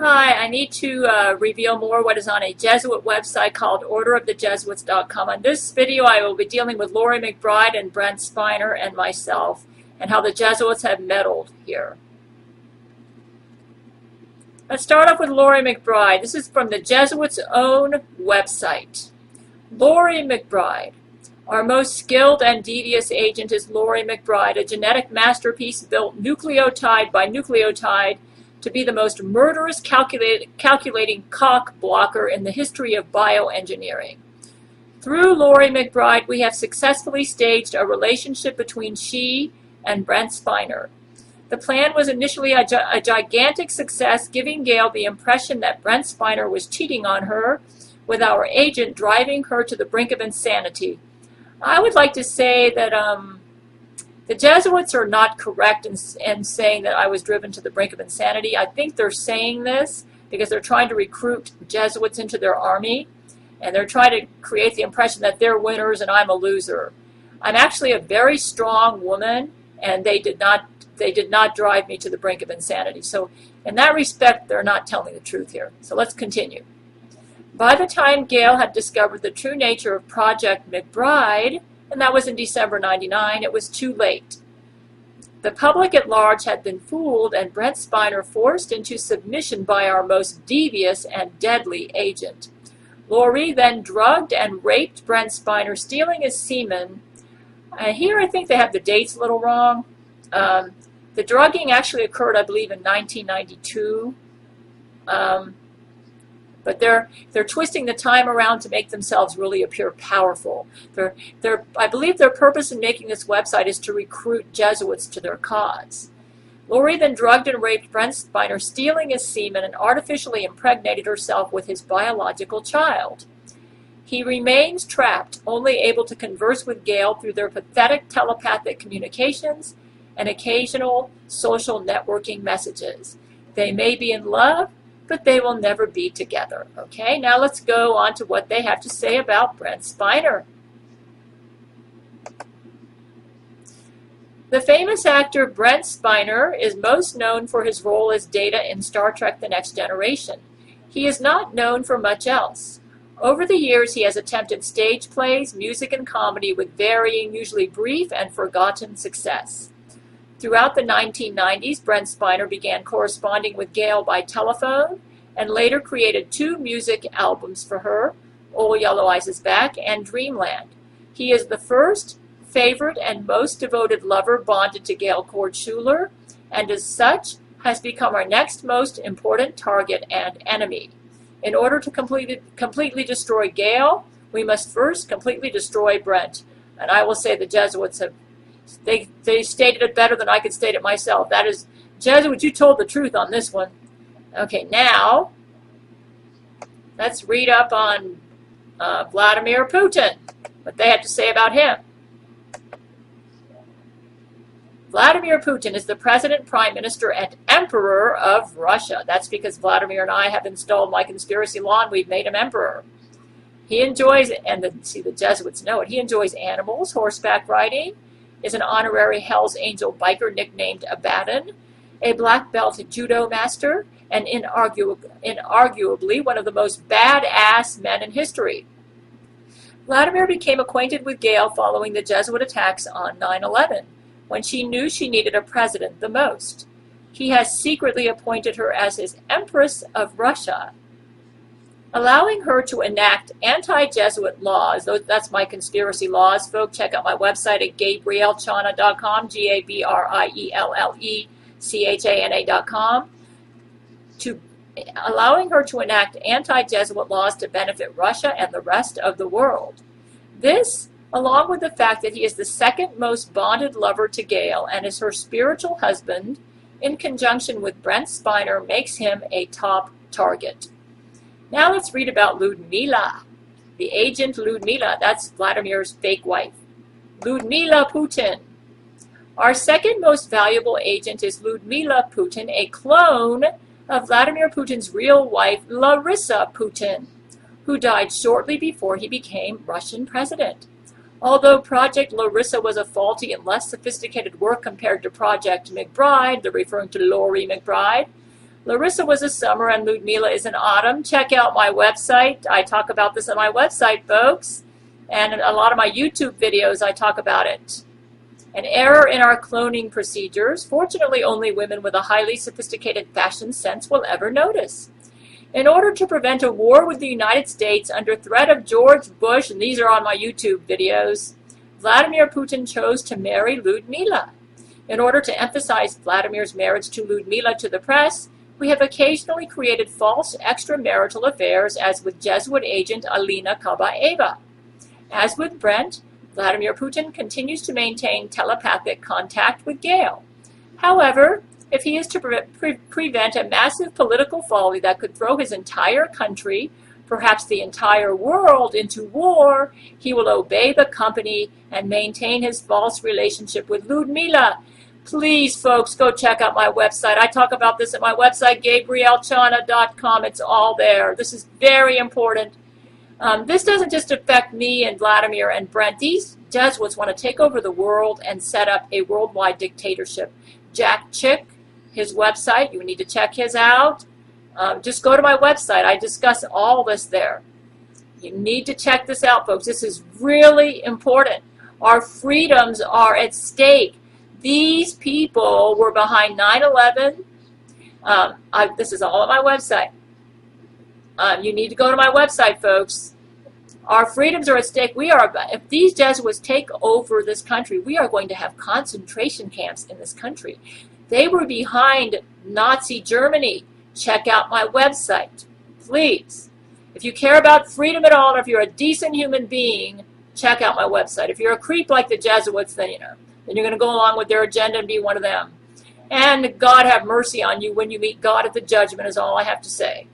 Hi, I need to reveal more what is on a Jesuit website called orderofthejesuits.com. On this video, I will be dealing with Laurie McBride and Brent Spiner and myself, and how the Jesuits have meddled here. Let's start off with Laurie McBride. This is from the Jesuits' own website. Laurie McBride. Our most skilled and devious agent is Laurie McBride, a genetic masterpiece built nucleotide by nucleotide to be the most murderous calculating cock blocker in the history of bioengineering. Through Laurie McBride, we have successfully staged a relationship between she and Brent Spiner. The plan was initially a gigantic success, giving Gail the impression that Brent Spiner was cheating on her, with our agent driving her to the brink of insanity. I would like to say that the Jesuits are not correct in saying that I was driven to the brink of insanity. I think they're saying this because they're trying to recruit Jesuits into their army, and they're trying to create the impression that they're winners and I'm a loser. I'm actually a very strong woman, and they did not drive me to the brink of insanity. So in that respect, they're not telling the truth here. So let's continue. By the time Gail had discovered the true nature of Project McBride, and that was in December '99, it was too late. The public at large had been fooled, and Brent Spiner forced into submission by our most devious and deadly agent. Laurie then drugged and raped Brent Spiner, stealing his semen. Here I think they have the dates a little wrong. The drugging actually occurred, I believe, in 1992. But they're twisting the time around to make themselves really appear powerful. I believe their purpose in making this website is to recruit Jesuits to their cause. Laurie then drugged and raped Brent Spiner, stealing his semen, and artificially impregnated herself with his biological child. He remains trapped, only able to converse with Gail through their pathetic telepathic communications and occasional social networking messages. They may be in love, but they will never be together. Okay, now let's go on to what they have to say about Brent Spiner. The famous actor Brent Spiner is most known for his role as Data in Star Trek: The Next Generation. He is not known for much else. Over the years, he has attempted stage plays, music, and comedy with varying, usually brief and forgotten success. Throughout the 1990s, Brent Spiner began corresponding with Gail by telephone and later created 2 music albums for her, Old Yellow Eyes Is Back and Dreamland. He is the first, favorite, and most devoted lover bonded to Gail Cord Schuler, and as such has become our next most important target and enemy. In order to completely destroy Gail, we must first completely destroy Brent. And I will say the Jesuits have They stated it better than I could state it myself. That is, Jesuits, you told the truth on this one. Okay, now, let's read up on Vladimir Putin, what they had to say about him. Vladimir Putin is the President, Prime Minister, and Emperor of Russia. That's because Vladimir and I have installed my conspiracy law, and we've made him Emperor. He enjoys, and the Jesuits know it, he enjoys animals, horseback riding, is an honorary Hell's Angel biker nicknamed Abaddon, a black belt judo master, and inarguably one of the most badass men in history. Vladimir became acquainted with Gail following the Jesuit attacks on 9/11, when she knew she needed a president the most. He has secretly appointed her as his Empress of Russia, allowing her to enact anti-Jesuit laws. That's my conspiracy laws, folks. Check out my website at GabrielleChana.com, GabrielleChana.com, allowing her to enact anti-Jesuit laws to benefit Russia and the rest of the world. This, along with the fact that he is the second most bonded lover to Gail and is her spiritual husband, in conjunction with Brent Spiner, makes him a top target. Now let's read about Ludmila, the agent Ludmila. That's Vladimir's fake wife. Ludmila Putin. Our second most valuable agent is Ludmila Putin, a clone of Vladimir Putin's real wife, Larissa Putin, who died shortly before he became Russian president. Although Project Larissa was a faulty and less sophisticated work compared to Project McBride, they're referring to Laurie McBride, Larissa was a summer and Ludmila is an autumn. Check out my website. I talk about this on my website, folks. And a lot of my YouTube videos, I talk about it. An error in our cloning procedures. Fortunately, only women with a highly sophisticated fashion sense will ever notice. In order to prevent a war with the United States under threat of George Bush, and these are on my YouTube videos, Vladimir Putin chose to marry Ludmila. In order to emphasize Vladimir's marriage to Ludmila to the press, we have occasionally created false extramarital affairs, as with Jesuit agent Alina Kabaeva. As with Brent, Vladimir Putin continues to maintain telepathic contact with Gail. However, if he is to prevent a massive political folly that could throw his entire country, perhaps the entire world, into war, he will obey the company and maintain his false relationship with Ludmila. Please, folks, go check out my website. I talk about this at my website, GabrielleChana.com. It's all there. This is very important. This doesn't just affect me and Vladimir and Brent. These Jesuits want to take over the world and set up a worldwide dictatorship. Jack Chick, his website, you need to check his out. Just go to my website. I discuss all this there. You need to check this out, folks. This is really important. Our freedoms are at stake. These people were behind 9/11. This is all at my website. You need to go to my website, folks. Our freedoms are at stake. If these Jesuits take over this country, we are going to have concentration camps in this country. They were behind Nazi Germany. Check out my website, please. If you care about freedom at all, or if you're a decent human being, check out my website. If you're a creep like the Jesuits, then then you're going to go along with their agenda and be one of them. And God have mercy on you when you meet God at the judgment is all I have to say.